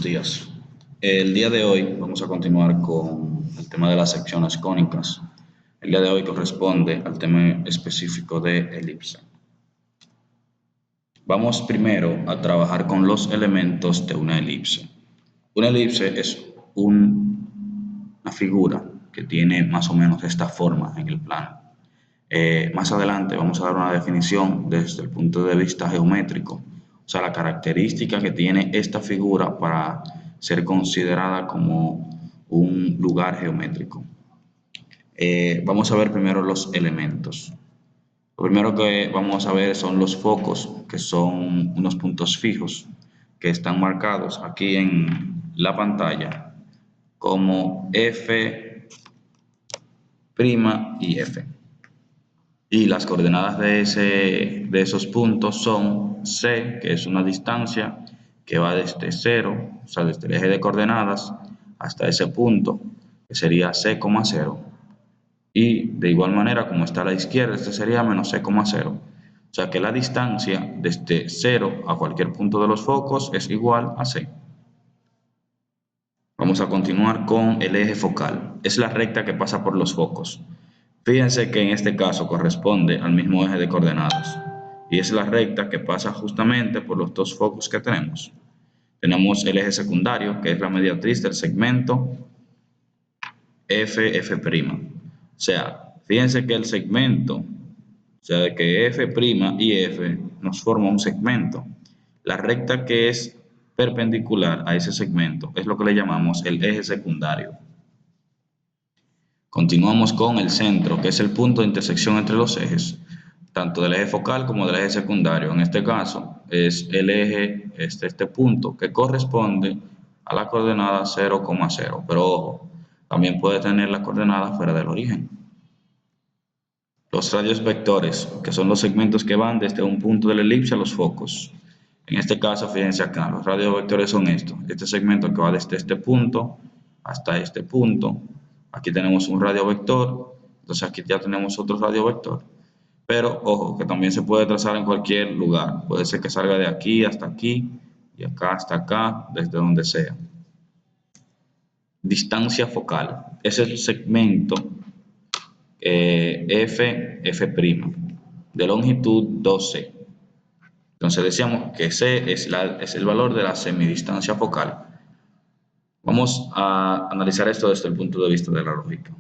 días. El día de hoy vamos a continuar con el tema de las secciones cónicas. El día de hoy corresponde al tema específico de elipse. Vamos primero a trabajar con los elementos de una elipse. Una elipse es una figura que tiene más o menos esta forma en el plano. Más adelante vamos a dar una definición desde el punto de vista geométrico, o sea, la característica que tiene esta figura para ser considerada como un lugar geométrico. Vamos a ver primero los elementos. Lo primero que vamos a ver son los focos, que son unos puntos fijos que están marcados aquí en la pantalla como F' y F. Y las coordenadas de esos puntos son C, que es una distancia que va desde 0, o sea, desde el eje de coordenadas hasta ese punto, que sería C,0. Y de igual manera, como está a la izquierda, este sería menos C,0. O sea que la distancia desde 0 a cualquier punto de los focos es igual a C. Vamos a continuar con el eje focal. Es la recta que pasa por los focos. Fíjense que en este caso corresponde al mismo eje de coordenadas y es la recta que pasa justamente por los dos focos que tenemos. Tenemos el eje secundario, que es la mediatriz del segmento F'. O sea, fíjense que el segmento, o sea, de que F' y F nos forma un segmento. La recta que es perpendicular a ese segmento es lo que le llamamos el eje secundario. Continuamos con el centro, que es el punto de intersección entre los ejes, tanto del eje focal como del eje secundario. En este caso es el eje, este punto, que corresponde a la coordenada 0,0. Pero ojo, también puede tener la coordenada fuera del origen. Los radios vectores, que son los segmentos que van desde un punto de la elipse a los focos. En este caso, fíjense acá, los radios vectores son estos. Este segmento que va desde este punto hasta este punto. Aquí tenemos un radio vector, entonces aquí ya tenemos otro radio vector. Pero ojo, que también se puede trazar en cualquier lugar. Puede ser que salga de aquí hasta aquí y acá hasta acá, desde donde sea. Distancia focal es el segmento F', de longitud 2C. Entonces decíamos que C es el valor de la semidistancia focal. Vamos a analizar esto desde el punto de vista de la lógica.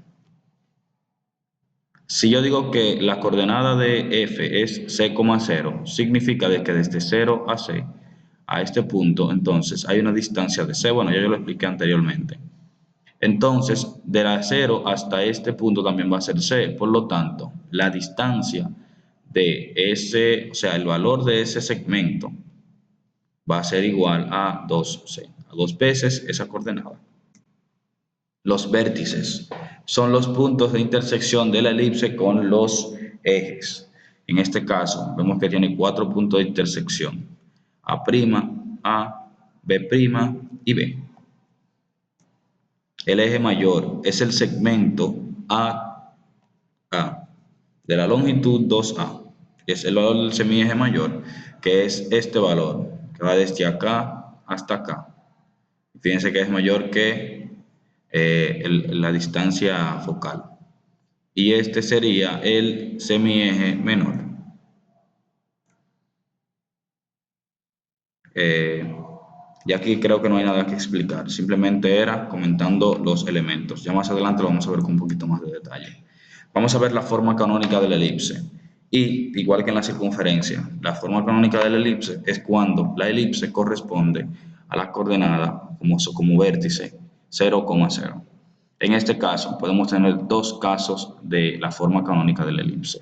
Si yo digo que la coordenada de F es C,0, significa de que desde 0 a C, a este punto, entonces hay una distancia de C. Bueno, ya yo lo expliqué anteriormente. Entonces, de la 0 hasta este punto también va a ser C. Por lo tanto, la distancia de ese, o sea, el valor de ese segmento va a ser igual a 2C, a 2 veces esa coordenada. Los vértices son los puntos de intersección de la elipse con los ejes. En este caso, vemos que tiene 4 puntos de intersección: A', A, B' y B. El eje mayor es el segmento AA de la longitud 2A. Es el valor del semieje mayor, que es este valor, que va desde acá hasta acá. Fíjense que es mayor que la distancia focal. Y este sería el semieje menor. Y aquí creo que no hay nada que explicar, simplemente era comentando los elementos. Ya más adelante lo vamos a ver con un poquito más de detalle. Vamos a ver la forma canónica de la elipse. Y igual que en la circunferencia, la forma canónica de la elipse es cuando la elipse corresponde a la coordenada como vértice 0,0. En este caso podemos tener dos casos de la forma canónica de la elipse.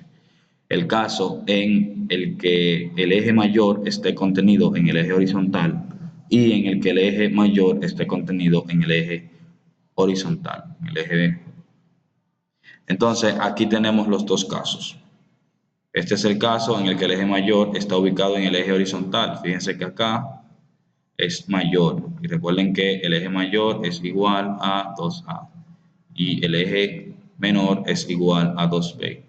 El caso en el que el eje mayor esté contenido en el eje horizontal y en el que el eje mayor esté contenido en el eje horizontal, en el eje. Entonces aquí tenemos los dos casos. Este es el caso en el que el eje mayor está ubicado en el eje horizontal. Fíjense que acá es mayor y recuerden que el eje mayor es igual a 2A y el eje menor es igual a 2B.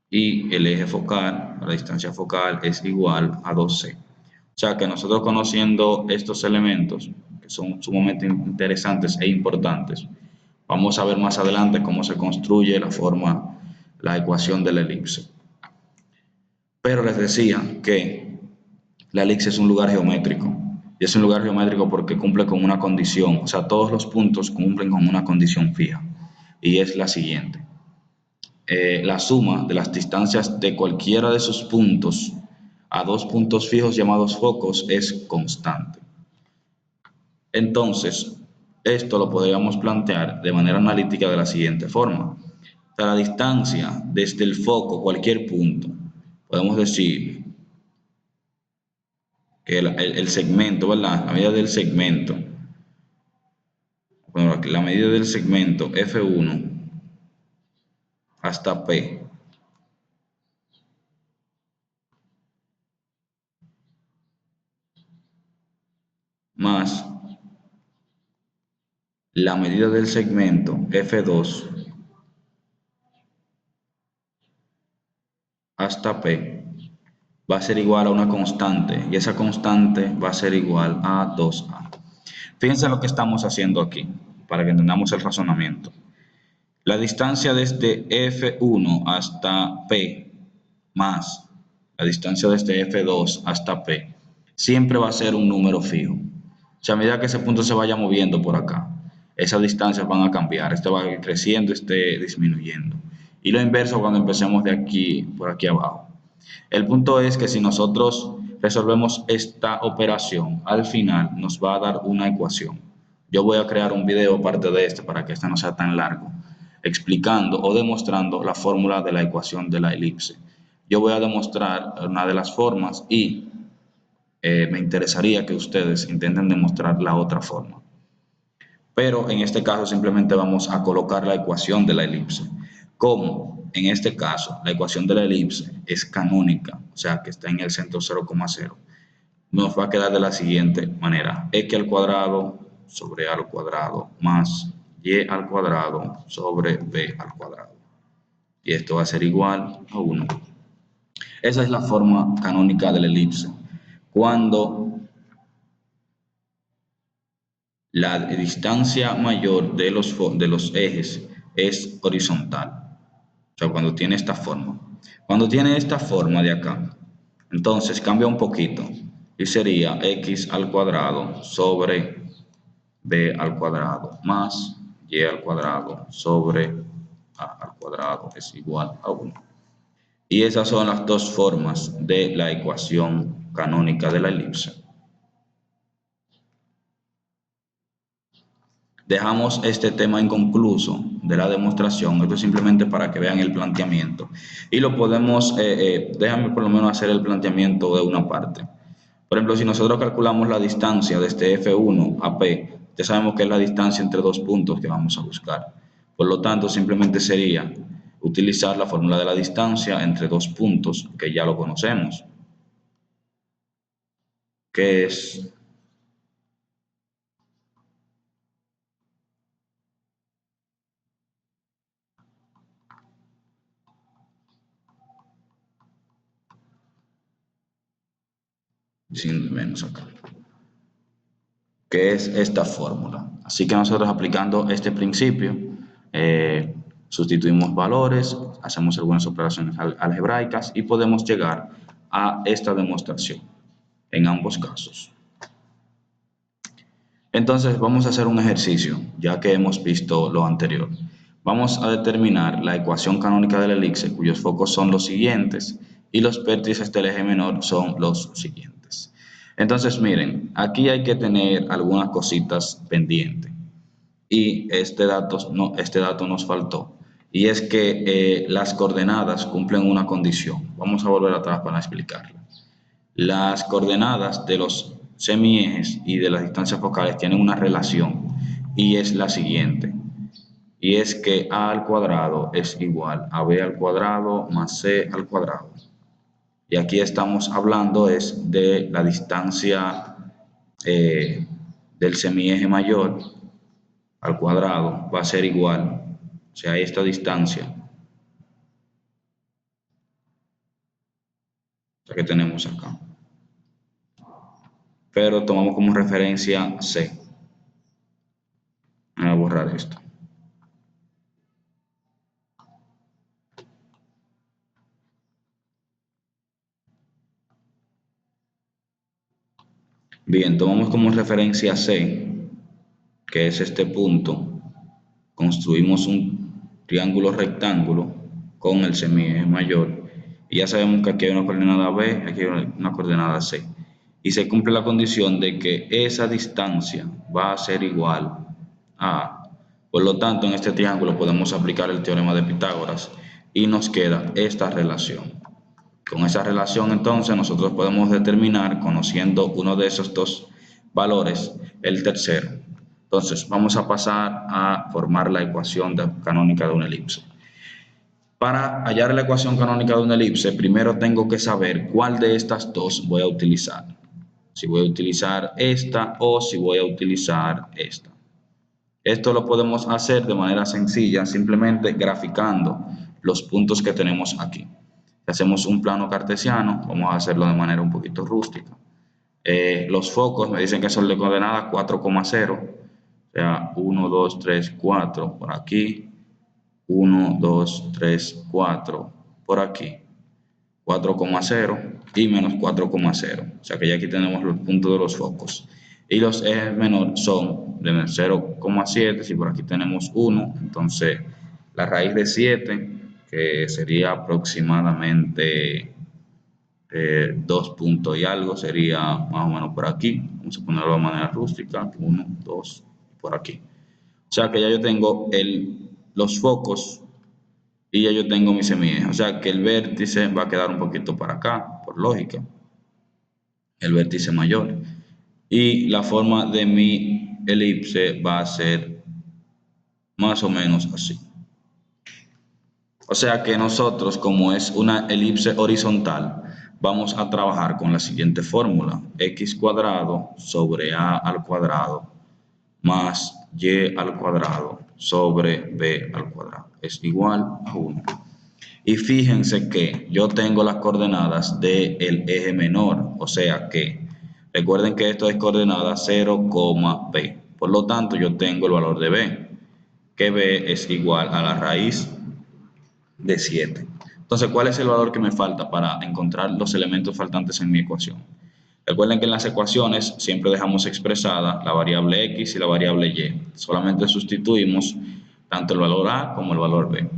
Y el eje focal, la distancia focal, es igual a 2C. O sea que nosotros conociendo estos elementos, que que son sumamente interesantes e importantes. Vamos a ver más adelante cómo se construye la ecuación de la elipse. Pero les decía que la elipse es un lugar geométrico. Y es un lugar geométrico porque cumple con una condición, o sea, todos los puntos cumplen con una condición fija. Y es la siguiente. La suma de las distancias de cualquiera de sus puntos a dos puntos fijos llamados focos es constante. Entonces, esto lo podríamos plantear de manera analítica de la siguiente forma. La distancia desde el foco, cualquier punto, podemos decir que el segmento, ¿verdad? La medida del segmento, bueno, la medida del segmento F1 hasta P más la medida del segmento F2 hasta P va a ser igual a una constante y esa constante va a ser igual a 2A. Fíjense lo que estamos haciendo aquí para que entendamos el razonamiento. La distancia desde F1 hasta P más la distancia desde F2 hasta P siempre va a ser un número fijo. O sea, a medida que ese punto se vaya moviendo por acá, esas distancias van a cambiar. Este va a ir creciendo, este disminuyendo. Y lo inverso cuando empecemos de aquí, por aquí abajo. El punto es que si nosotros resolvemos esta operación, al final nos va a dar una ecuación. Yo voy a crear un video aparte de este para que este no sea tan largo, explicando o demostrando la fórmula de la ecuación de la elipse. Yo voy a demostrar una de las formas y me interesaría que ustedes intenten demostrar la otra forma. Pero en este caso simplemente vamos a colocar la ecuación de la elipse. Como en este caso la ecuación de la elipse es canónica, o sea que está en el centro 0,0, nos va a quedar de la siguiente manera: x al cuadrado sobre a al cuadrado más y al cuadrado sobre b al cuadrado. Y esto va a ser igual a 1. Esa es la forma canónica de la elipse. Cuando la distancia mayor de los ejes es horizontal. O sea, cuando tiene esta forma. Cuando tiene esta forma de acá, entonces cambia un poquito y sería x al cuadrado sobre b al cuadrado más y al cuadrado sobre a al cuadrado es igual a 1. Y esas son las dos formas de la ecuación canónica de la elipse. Dejamos este tema inconcluso de la demostración, esto es simplemente para que vean el planteamiento. Y lo podemos, déjame por lo menos hacer el planteamiento de una parte. Por ejemplo, si nosotros calculamos la distancia desde F1 a P, ya sabemos que es la distancia entre dos puntos que vamos a buscar. Por lo tanto, simplemente sería utilizar la fórmula de la distancia entre dos puntos, que ya lo conocemos, que es sin menos acá, que es esta fórmula. Así que nosotros aplicando este principio, sustituimos valores, hacemos algunas operaciones algebraicas y podemos llegar a esta demostración en ambos casos. Entonces vamos a hacer un ejercicio, ya que hemos visto lo anterior. Vamos a determinar la ecuación canónica de la elipse, cuyos focos son los siguientes y los vértices del eje menor son los siguientes. Entonces miren, aquí hay que tener algunas cositas pendientes y este dato nos faltó. Y es que las coordenadas cumplen una condición. Vamos a volver atrás para explicarla. Las coordenadas de los semiejes y de las distancias focales tienen una relación y es la siguiente. Y es que a al cuadrado es igual a b al cuadrado más c al cuadrado. Y aquí estamos hablando es de la distancia del semieje mayor al cuadrado va a ser igual, o sea, esta distancia que tenemos acá. Pero tomamos como referencia C. borrar esto. Bien, tomamos como referencia C, que es este punto. Construimos un triángulo rectángulo con el semieje mayor. Y ya sabemos que aquí hay una coordenada B, aquí hay una coordenada C. Y se cumple la condición de que esa distancia va a ser igual a A. Por lo tanto, en este triángulo podemos aplicar el teorema de Pitágoras y nos queda esta relación. Con esa relación, entonces, nosotros podemos determinar, conociendo uno de esos dos valores, el tercero. Entonces, vamos a pasar a formar la ecuación canónica de una elipse. Para hallar la ecuación canónica de una elipse, primero tengo que saber cuál de estas dos voy a utilizar. Si voy a utilizar esta o si voy a utilizar esta. Esto lo podemos hacer de manera sencilla, simplemente graficando los puntos que tenemos aquí. Si hacemos un plano cartesiano, vamos a hacerlo de manera un poquito rústica. Los focos me dicen que son de coordenada 4,0, o sea, 1, 2, 3, 4 por aquí, 1, 2, 3, 4 por aquí, 4,0 y menos 4,0. O sea que ya aquí tenemos los puntos de los focos. Y los ejes menores son de 0,7, si por aquí tenemos 1, entonces la raíz de 7, que sería aproximadamente 2 puntos y algo, sería más o menos por aquí. Vamos a ponerlo de manera rústica, 1, 2, por aquí. O sea que ya yo tengo los focos y ya yo tengo mi semieje. O sea que el vértice va a quedar un poquito para acá, por lógica, el vértice mayor. Y la forma de mi elipse va a ser más o menos así. O sea que nosotros, como es una elipse horizontal, vamos a trabajar con la siguiente fórmula: x cuadrado sobre a al cuadrado más y al cuadrado sobre b al cuadrado es igual a 1. Y fíjense que yo tengo las coordenadas del eje menor, o sea que recuerden que esto es coordenada 0, b. Por lo tanto, yo tengo el valor de b, que b es igual a la raíz de 7. Entonces, ¿cuál es el valor que me falta para encontrar los elementos faltantes en mi ecuación? Recuerden que en las ecuaciones siempre dejamos expresada la variable x y la variable y. Solamente sustituimos tanto el valor a como el valor b.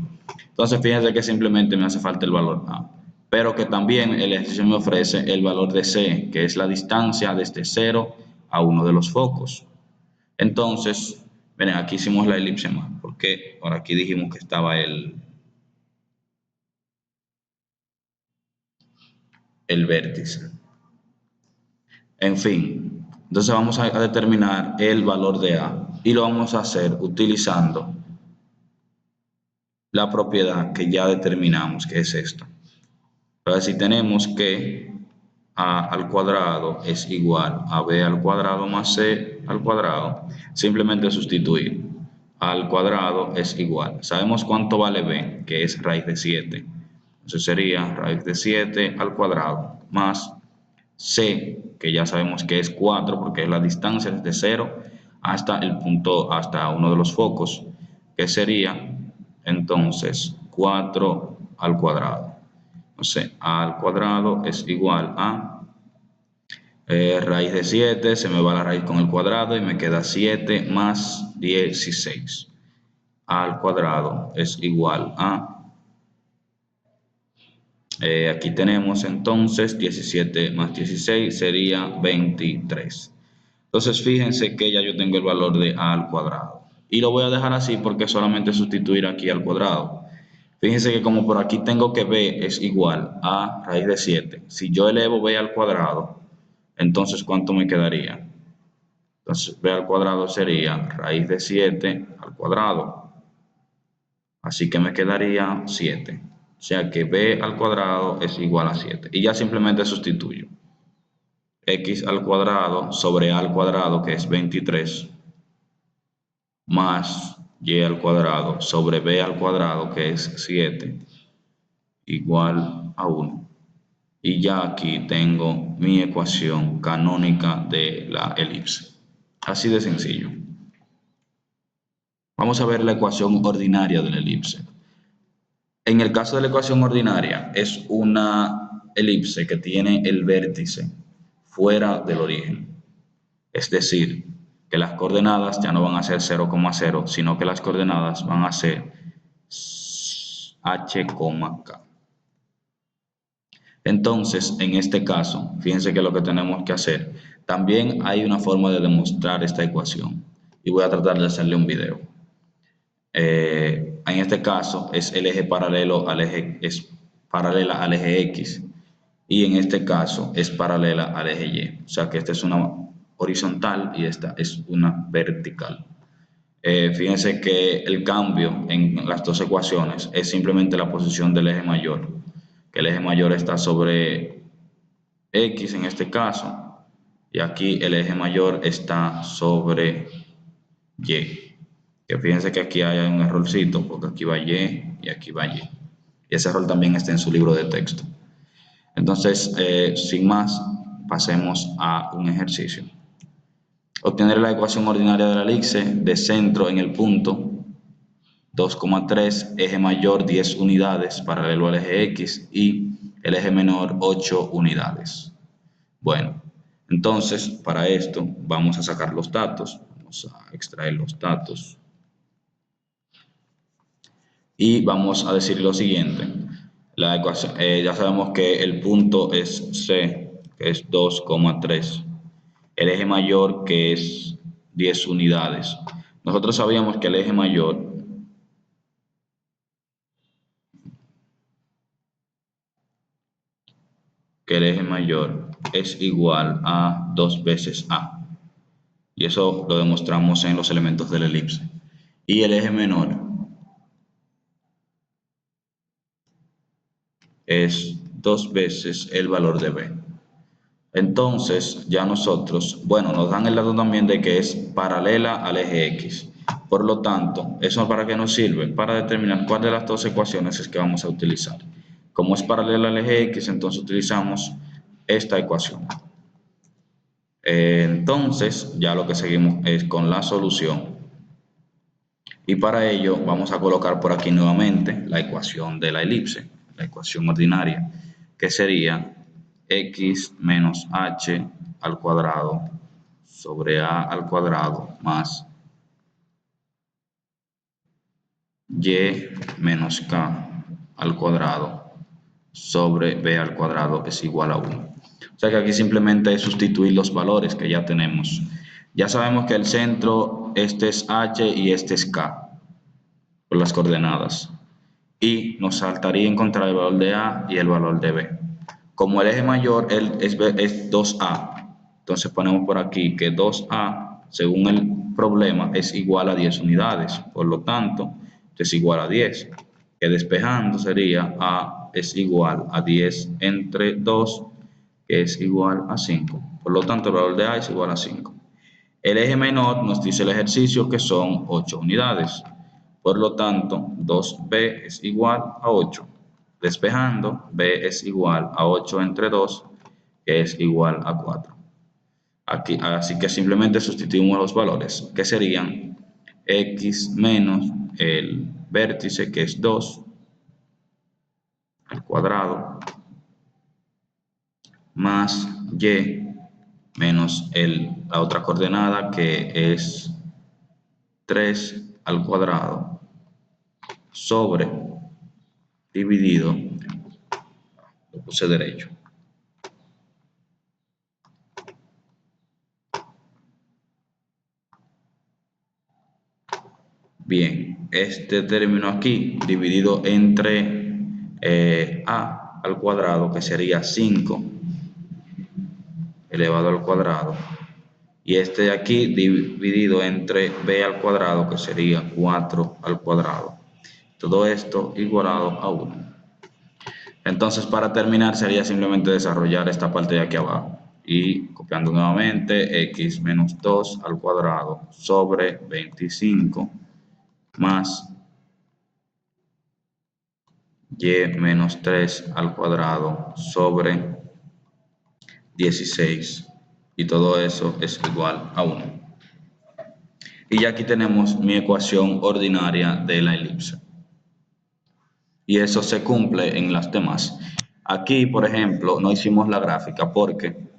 Entonces, fíjense que simplemente me hace falta el valor a, pero que también el ejercicio me ofrece el valor de c, que es la distancia desde 0 a uno de los focos. Entonces, miren, aquí hicimos la elipse más, porque por aquí dijimos que estaba el vértice. En fin, entonces vamos a determinar el valor de A y lo vamos a hacer utilizando la propiedad que ya determinamos, que es esta. Entonces, si tenemos que A al cuadrado es igual a B al cuadrado más C al cuadrado, simplemente sustituir. A al cuadrado es igual. Sabemos cuánto vale B, que es raíz de 7. Entonces sería raíz de 7 al cuadrado más C, que ya sabemos que es 4 porque es la distancia desde 0 hasta el punto, hasta uno de los focos, que sería entonces 4 al cuadrado. Entonces, A al cuadrado es igual a raíz de 7, se me va la raíz con el cuadrado y me queda 7 más 16. A al cuadrado es igual a aquí tenemos entonces 17 más 16 sería 23. Entonces fíjense que ya yo tengo el valor de a al cuadrado. Y lo voy a dejar así porque solamente sustituir aquí al cuadrado. Fíjense que como por aquí tengo que b es igual a raíz de 7. Si yo elevo b al cuadrado, entonces ¿cuánto me quedaría? Entonces b al cuadrado sería raíz de 7 al cuadrado. Así que me quedaría 7. O sea que b al cuadrado es igual a 7. Y ya simplemente sustituyo. X al cuadrado sobre a al cuadrado, que es 23, más y al cuadrado sobre b al cuadrado, que es 7, igual a 1. Y ya aquí tengo mi ecuación canónica de la elipse. Así de sencillo. Vamos a ver la ecuación ordinaria de la elipse. En el caso de la ecuación ordinaria, es una elipse que tiene el vértice fuera del origen. Es decir, que las coordenadas ya no van a ser 0,0, sino que las coordenadas van a ser h, k. Entonces, en este caso, fíjense que lo que tenemos que hacer, también hay una forma de demostrar esta ecuación y voy a tratar de hacerle un video. En este caso es el eje paralelo al eje, es paralela al eje X y en este caso es paralela al eje Y. O sea que esta es una horizontal y esta es una vertical. Fíjense que el cambio en las dos ecuaciones es simplemente la posición del eje mayor, que el eje mayor está sobre X en este caso y aquí el eje mayor está sobre Y. Que fíjense que aquí hay un errorcito porque aquí va Y y aquí va Y. Y ese error también está en su libro de texto. Entonces, sin más, pasemos a un ejercicio. Obtener la ecuación ordinaria de la elipse de centro en el punto 2,3, eje mayor 10 unidades, paralelo al eje X, y el eje menor 8 unidades. Bueno, entonces para esto vamos a sacar los datos, vamos a extraer los datos y vamos a decir lo siguiente. La ecuación, ya sabemos que el punto es C, que es 2,3. El eje mayor, que es 10 unidades. Nosotros sabíamos que el eje mayor es igual a 2 veces A. Y eso lo demostramos en los elementos de la elipse. Y el eje menor es 2 veces el valor de B. Entonces, ya nosotros, bueno, nos dan el dato también de que es paralela al eje X. Por lo tanto, ¿eso para qué nos sirve? Para determinar cuál de las dos ecuaciones es que vamos a utilizar. Como es paralela al eje X, entonces utilizamos esta ecuación. Entonces, ya lo que seguimos es con la solución. Y para ello vamos a colocar por aquí nuevamente la ecuación de la elipse, la ecuación ordinaria, que sería x menos h al cuadrado sobre a al cuadrado más y menos k al cuadrado sobre b al cuadrado es igual a 1. O sea que aquí simplemente es sustituir los valores que ya tenemos. Ya sabemos que el centro, este es h y este es k, por las coordenadas. Y nos faltaría encontrar el valor de a y el valor de b. Como el eje mayor es 2a, entonces ponemos por aquí que 2a, según el problema, es igual a 10 unidades. Por lo tanto, es igual a 10. Que despejando sería a es igual a 10 entre 2, que es igual a 5. Por lo tanto, el valor de a es igual a 5. El eje menor nos dice el ejercicio que son 8 unidades. Por lo tanto, 2b es igual a 8. Despejando, b es igual a 8 entre 2, que es igual a 4. Aquí, así que simplemente sustituimos los valores, que serían x menos el vértice, que es 2, al cuadrado, más y menos la otra coordenada, que es 3 al cuadrado, sobre, dividido, lo puse derecho, bien, este término aquí, dividido entre a al cuadrado, que sería 5 elevado al cuadrado, y este de aquí dividido entre b al cuadrado, que sería 4 al cuadrado. Todo esto igualado a 1. Entonces, para terminar, sería simplemente desarrollar esta parte de aquí abajo. Y copiando nuevamente, x menos 2 al cuadrado sobre 25 más y menos 3 al cuadrado sobre 16. Y todo eso es igual a 1. Y ya aquí tenemos mi ecuación ordinaria de la elipse. Y eso se cumple en las demás. Aquí, por ejemplo, no hicimos la gráfica porque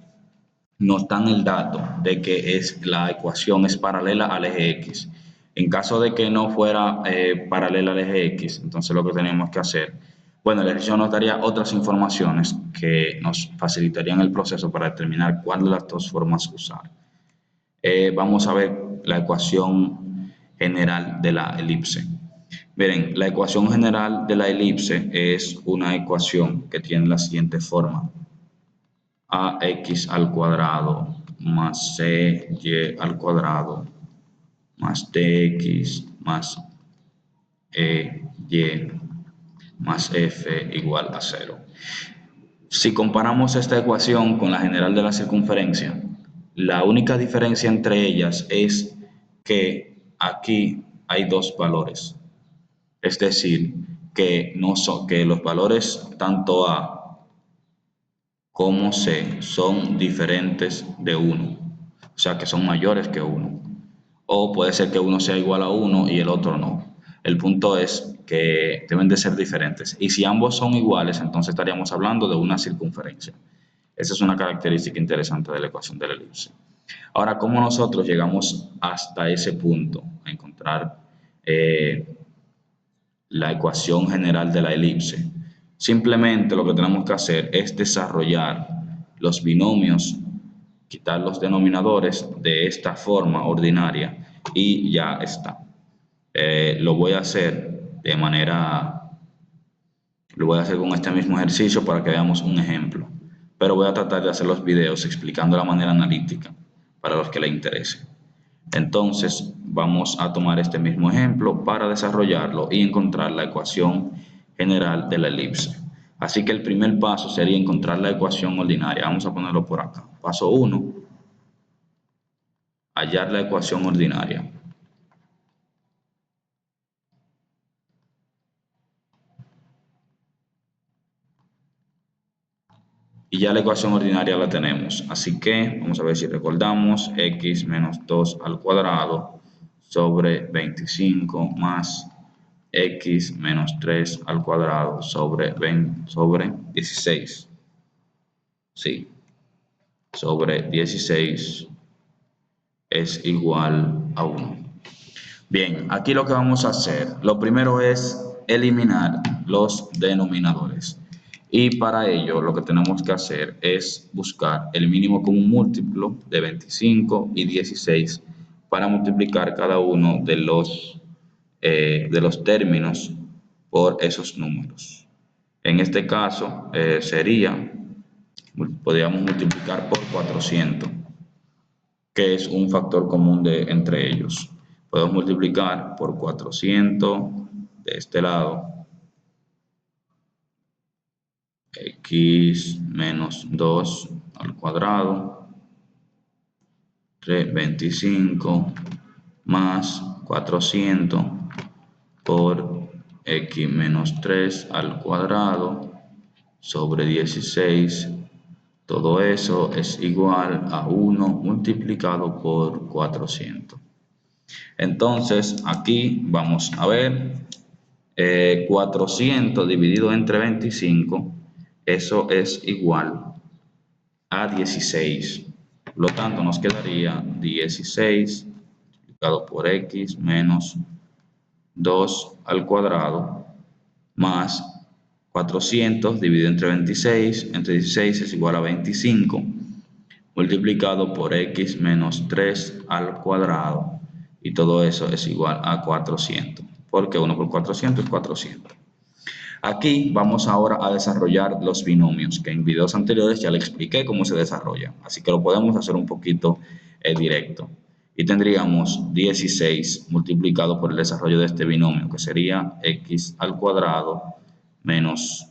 nos dan el dato de que la ecuación es paralela al eje X. En caso de que no fuera paralela al eje X, entonces lo que tenemos que hacer, bueno, el ejercicio nos daría otras informaciones que nos facilitarían el proceso para determinar cuál de las dos formas usar. Vamos a ver la ecuación general de la elipse. Miren, la ecuación general de la elipse es una ecuación que tiene la siguiente forma: ax al cuadrado más cy al cuadrado más dx más ey más f igual a 0. Si comparamos esta ecuación con la general de la circunferencia, la única diferencia entre ellas es que aquí hay dos valores. Es decir, que, que los valores tanto a como c son diferentes de 1, o sea que son mayores que 1. O puede ser que uno sea igual a 1 y el otro no. El punto es que deben de ser diferentes. Y si ambos son iguales, entonces estaríamos hablando de una circunferencia. Esa es una característica interesante de la ecuación de la elipse. Ahora, ¿cómo nosotros llegamos hasta ese punto a encontrar la ecuación general de la elipse? Simplemente lo que tenemos que hacer es desarrollar los binomios, quitar los denominadores de esta forma ordinaria y ya está. Lo voy a hacer con este mismo ejercicio para que veamos un ejemplo, pero voy a tratar de hacer los videos explicando la manera analítica para los que les interese. Entonces vamos a tomar este mismo ejemplo para desarrollarlo y encontrar la ecuación general de la elipse. Así que el primer paso sería encontrar la ecuación ordinaria. Vamos a ponerlo por acá. Paso 1, hallar la ecuación ordinaria. Y ya la ecuación ordinaria la tenemos. Así que vamos a ver si recordamos: x menos 2 al cuadrado sobre 25 más x menos 3 al cuadrado sobre 16. Sí, sobre 16 es igual a 1. Bien, aquí lo que vamos a hacer, lo primero es eliminar los denominadores. Y para ello lo que tenemos que hacer es buscar el mínimo común múltiplo de 25 y 16 para multiplicar cada uno de los términos por esos números. En este caso podríamos multiplicar por 400, que es un factor común entre ellos. Podemos multiplicar por 400 de este lado, x menos 2 al cuadrado, 25 más 400 por x menos 3 al cuadrado sobre 16. Todo eso es igual a 1 multiplicado por 400. Entonces, aquí vamos a ver 400 dividido entre 25, eso es igual a 16. Por lo tanto, nos quedaría 16 multiplicado por x menos 2 al cuadrado más 400 dividido entre 26, entre 16 es igual a 25, multiplicado por x menos 3 al cuadrado, y todo eso es igual a 400, porque 1 por 400 es 400. Aquí vamos ahora a desarrollar los binomios, que en videos anteriores ya le expliqué cómo se desarrollan, así que lo podemos hacer un poquito directo. Y tendríamos 16 multiplicado por el desarrollo de este binomio, que sería x al cuadrado menos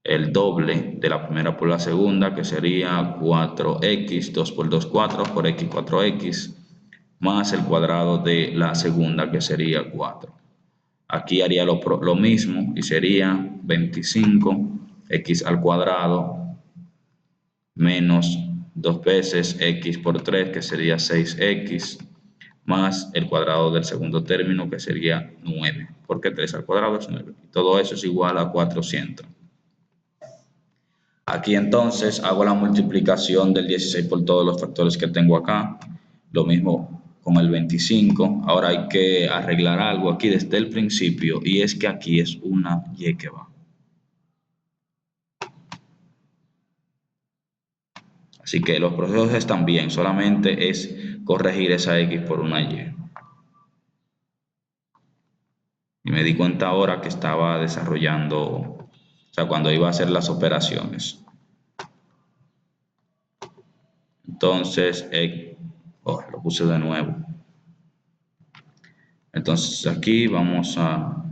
el doble de la primera por la segunda, que sería 4x, 2 por 2, 4, por x, 4x, más el cuadrado de la segunda, que sería 4. Aquí haría lo mismo y sería 25x al cuadrado menos 2 veces x por 3, que sería 6x, más el cuadrado del segundo término, que sería 9, porque 3 al cuadrado es 9. Todo eso es igual a 400. Aquí entonces hago la multiplicación del 16 por todos los factores que tengo acá. Lo mismo con el 25. Ahora hay que arreglar algo aquí desde el principio, y es que aquí es una y que va. Así que los procesos están bien, solamente es corregir esa x por una y. Y me di cuenta ahora que estaba desarrollando, o sea, cuando iba a hacer las operaciones. Entonces, lo puse de nuevo. Entonces aquí vamos a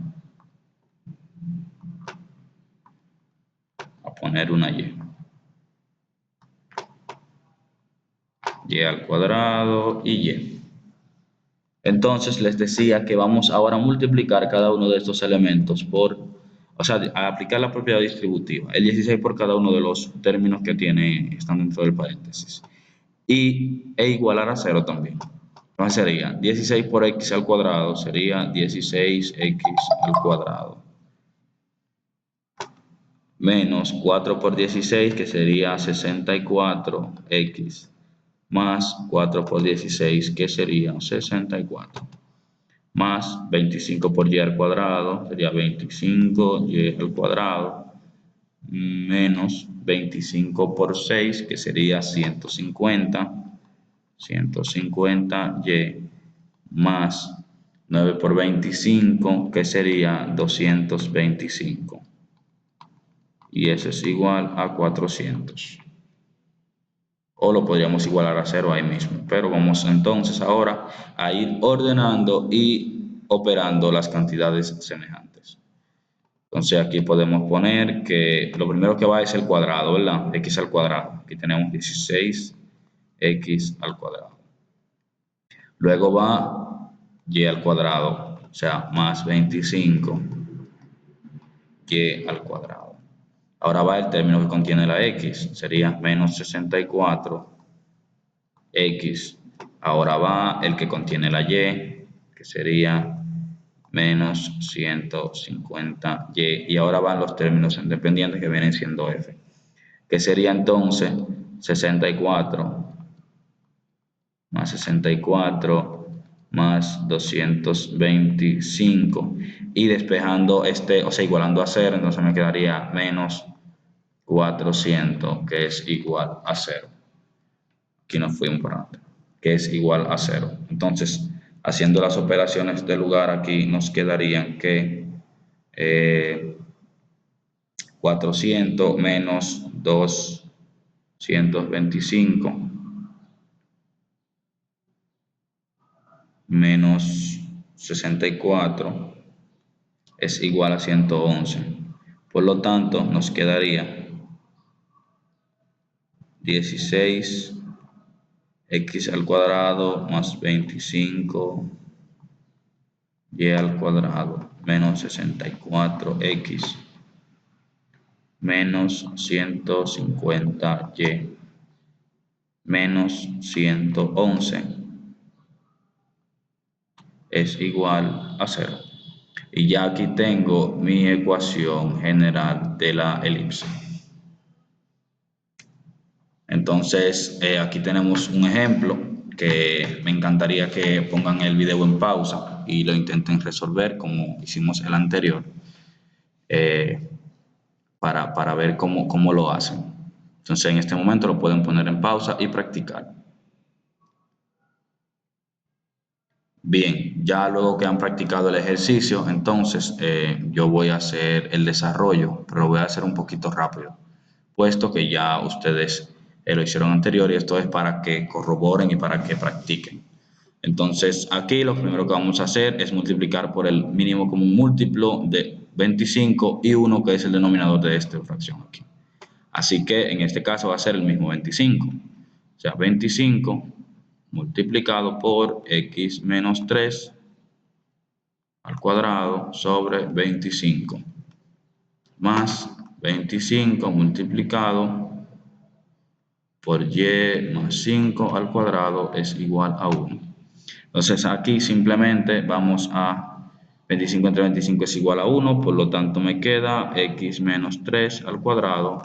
poner una y al cuadrado y y. Entonces les decía que vamos ahora a multiplicar cada uno de estos elementos por, o sea, a aplicar la propiedad distributiva, el 16 por cada uno de los términos que están dentro del paréntesis, e igualar a 0 también. Entonces sería 16 por x al cuadrado, sería 16x al cuadrado, menos 4 por 16, que sería 64x, más 4 por 16, que sería 64, más 25 por y al cuadrado, sería 25y al cuadrado, menos 25 por 6, que sería 150y, más 9 por 25, que sería 225. Y eso es igual a 400. O lo podríamos igualar a 0 ahí mismo. Pero vamos entonces ahora a ir ordenando y operando las cantidades semejantes. Entonces aquí podemos poner que lo primero que va es el cuadrado, ¿verdad? X al cuadrado. Aquí tenemos 16x al cuadrado. Luego va y al cuadrado, o sea, más 25 y al cuadrado. Ahora va el término que contiene la x, sería menos 64 x. Ahora va el que contiene la y, que sería menos 150y. Y ahora van los términos independientes que vienen siendo f, que sería entonces 64 más 64 más 225, y despejando o sea, igualando a 0, entonces me quedaría menos 400, que es igual a 0. Aquí nos fuimos por antes, que es igual a 0. Entonces, haciendo las operaciones de lugar aquí, nos quedarían que 400 menos 225 menos 64 es igual a 111. Por lo tanto, nos quedaría 16x al cuadrado más 25y al cuadrado menos 64x menos 150y menos 111 es igual a 0. Y ya aquí tengo mi ecuación general de la elipse. Entonces, aquí tenemos un ejemplo que me encantaría que pongan el video en pausa y lo intenten resolver como hicimos el anterior, eh, para ver cómo lo hacen. Entonces, en este momento lo pueden poner en pausa y practicar. Bien, ya luego que han practicado el ejercicio, entonces yo voy a hacer el desarrollo, pero lo voy a hacer un poquito rápido, puesto que ya ustedes lo hicieron anterior, y esto es para que corroboren y para que practiquen. Entonces aquí lo primero que vamos a hacer es multiplicar por el mínimo común múltiplo de 25 y 1, que es el denominador de esta fracción aquí. Así que en este caso va a ser el mismo 25, o sea, 25 multiplicado por x menos 3 al cuadrado sobre 25, más 25 multiplicado por y más 5 al cuadrado es igual a 1. Entonces aquí simplemente vamos a 25 entre 25 es igual a 1, por lo tanto me queda x menos 3 al cuadrado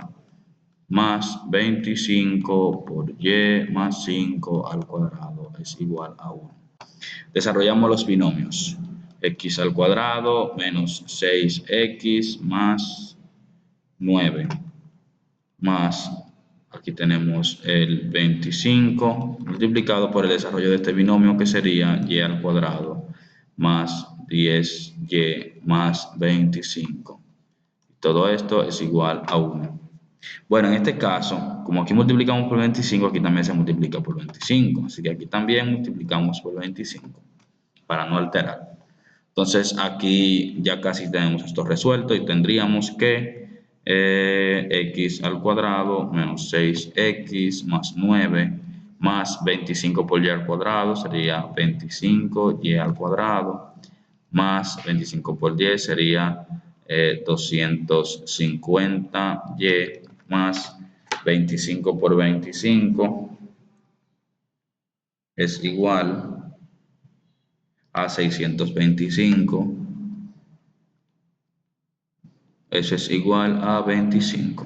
más 25 por y más 5 al cuadrado es igual a 1. Desarrollamos los binomios. X al cuadrado menos 6x más 9 más, aquí tenemos el 25 multiplicado por el desarrollo de este binomio que sería y al cuadrado más 10y más 25. Todo esto es igual a 1. Bueno, en este caso, como aquí multiplicamos por 25, aquí también se multiplica por 25. Así que aquí también multiplicamos por 25 para no alterar. Entonces aquí ya casi tenemos esto resuelto y tendríamos que x al cuadrado menos 6x más 9 más 25 por y al cuadrado sería 25y al cuadrado más 25 por 10 sería 250y más 25 por 25 es igual a 625. Eso es igual a 25.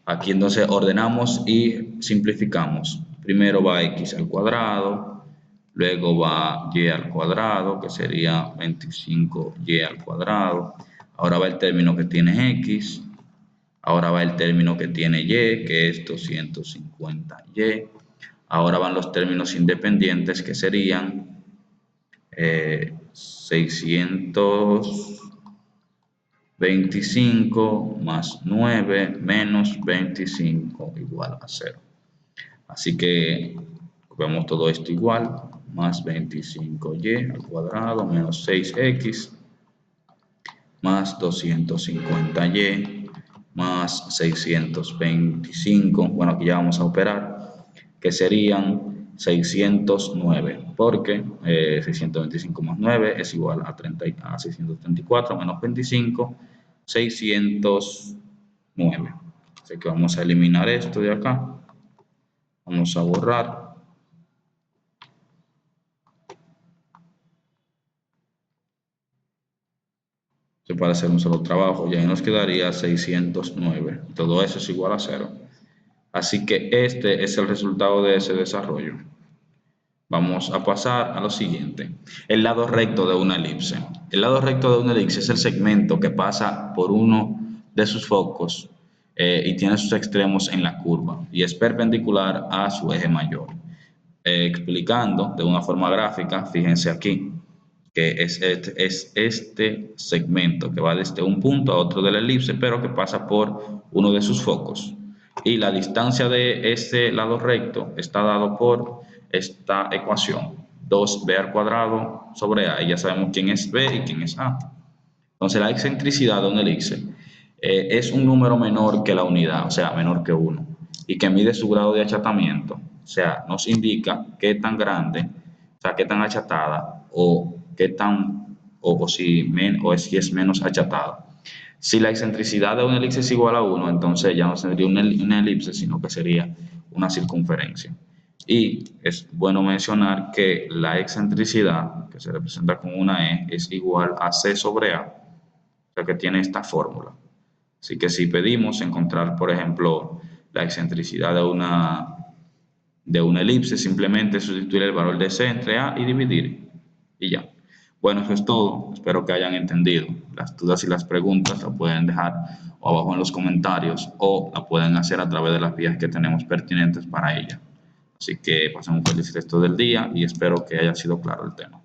Aquí entonces ordenamos y simplificamos. Primero va x al cuadrado, luego va y al cuadrado, que sería 25y al cuadrado. Ahora va el término que tiene x. Ahora va el término que tiene y, que es 250y. Ahora van los términos independientes, que serían 625 más 9 menos 25 igual a 0. Así que vemos todo esto igual, más 25y al cuadrado menos 6x más 250y más 625. Bueno, aquí ya vamos a operar, que serían 609, porque 625 más 9 es igual a 634 menos 25, 609. Así que vamos a eliminar esto de acá. Vamos a borrar. Para hacer un solo trabajo, y ahí nos quedaría 609. Todo eso es igual a 0. Así que este es el resultado de ese desarrollo. Vamos a pasar a lo siguiente. El lado recto de una elipse. El lado recto de una elipse es el segmento que pasa por uno de sus focos y tiene sus extremos en la curva y es perpendicular a su eje mayor. Explicando de una forma gráfica, fíjense aquí, que es este segmento que va desde un punto a otro de la elipse, pero que pasa por uno de sus focos. Y la distancia de este lado recto está dado por esta ecuación, 2b al cuadrado sobre a, y ya sabemos quién es b y quién es a. Entonces la excentricidad de una elipse es un número menor que la unidad, o sea, menor que 1, y que mide su grado de achatamiento, o sea, nos indica qué tan grande, o sea, qué tan achatada o qué tan, o si es menos achatada. Si la excentricidad de una elipse es igual a 1, entonces ya no sería una elipse, sino que sería una circunferencia. Y es bueno mencionar que la excentricidad, que se representa con una E, es igual a C sobre A, o sea que tiene esta fórmula. Así que si pedimos encontrar, por ejemplo, la excentricidad de una elipse, simplemente sustituir el valor de C entre A y dividir, y ya. Bueno, eso es todo. Espero que hayan entendido. Las dudas y las preguntas las pueden dejar abajo en los comentarios o la pueden hacer a través de las vías que tenemos pertinentes para ella. Así que pasen un feliz resto del día y espero que haya sido claro el tema.